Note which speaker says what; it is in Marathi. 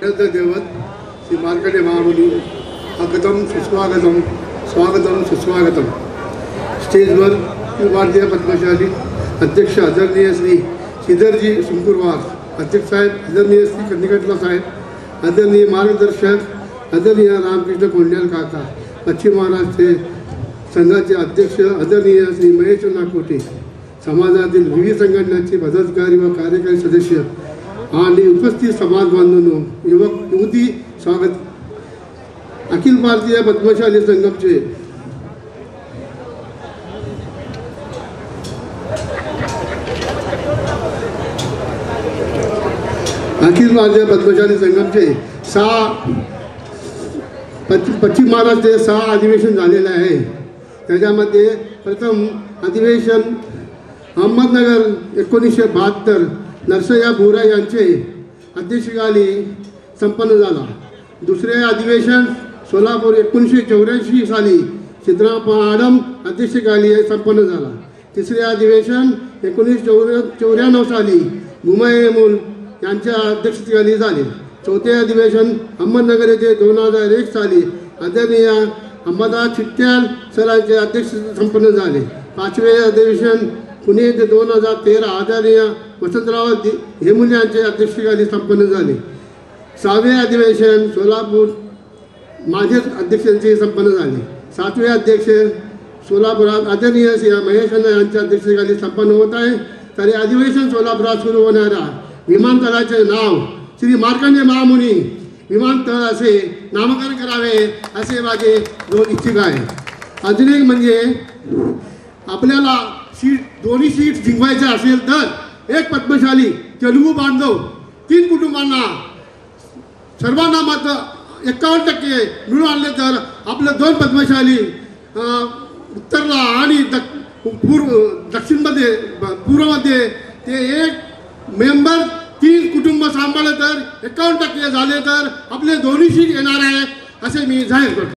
Speaker 1: आराध्य दैवत श्री मार्कंडेय महामुनी स्वागतम सुस्वागतम स्वागतम सुस्वागतम। स्टेजवर भारतीय पद्मशाली अध्यक्ष आदरणीय श्री श्रीधरजी सुंकुरवार, अध्यक्ष साहेब आदरणीय श्री कंदिकटला साहेब, आदरणीय मार्गदर्शक आदरणीय रामकृष्ण कोंडियाल काका, पश्चिम महाराष्ट्र संघाचे अध्यक्ष आदरणीय श्री महेश नाकोटे, समाजातील विविध संघटनांचे पदाधिकारी व कार्यकारी सदस्य आणि उपस्थित समाज बांधवांनो, युवक युवती स्वागत। अखिल भारतीय पद्मशाली संघमचे अखिल भारतीय पद्मशाली संघमचे पश्चिम महाराष्ट्र 6 अधिवेशन झालेले आहे। त्याच्यामध्ये प्रथम अधिवेशन अहमदनगर 1972 नरसय्या बोरा यांचे अध्यक्षतेखाली संपन्न झाला। दुसरे अधिवेशन सोलापूर 1984 साली सिद्धरामप्पा आडम अध्यक्षतेखाली संपन्न झाला। तिसरे अधिवेशन 1994 साली गुमायेमुल यांच्या अध्यक्षतेखाली झाले। चौथे अधिवेशन अहमदनगर येथे 2001 साली आदरणीय अंबादास चिट्याल सरांचे अध्यक्षते संपन्न झाले। पाचवे अधिवेशन पुणे येथे 2013 आदरणीय वसंतराव हेमुल यांचे अध्यक्षतेखाली संपन्न झाले। 6वे अधिवेशन सोलापूर माझे अध्यक्षांचे संपन्न झाले। 7वे अध्यक्ष सोलापुरात आदरणीय श्री महेश यांच्या अध्यक्षतेखाली संपन्न होत आहे। तर अधिवेशन सोलापुरात सुरू होणाऱ्या विमानतळाचे नाव श्री मार्कंडेय महामुनी विमानतळ असे नामकरण करावे असे माझे इच्छिक आहे। अजून एक म्हणजे आपल्याला दोन्ही सीट जिंकवायच्या असेल तर एक पद्मशाली तेलुगू बांधव 3 कुटुंबांना सर्वांना मत 51% मिळून आणले तर आपले 2 पद्मशाली उत्तरला आणि दक्षिणमध्ये पूर्वमध्ये ते एक मेंबर 3 कुटुंब सांभाळले तर 51% झाले तर आपले दोन्ही सीट येणार आहे असे मी जाहीर करतो।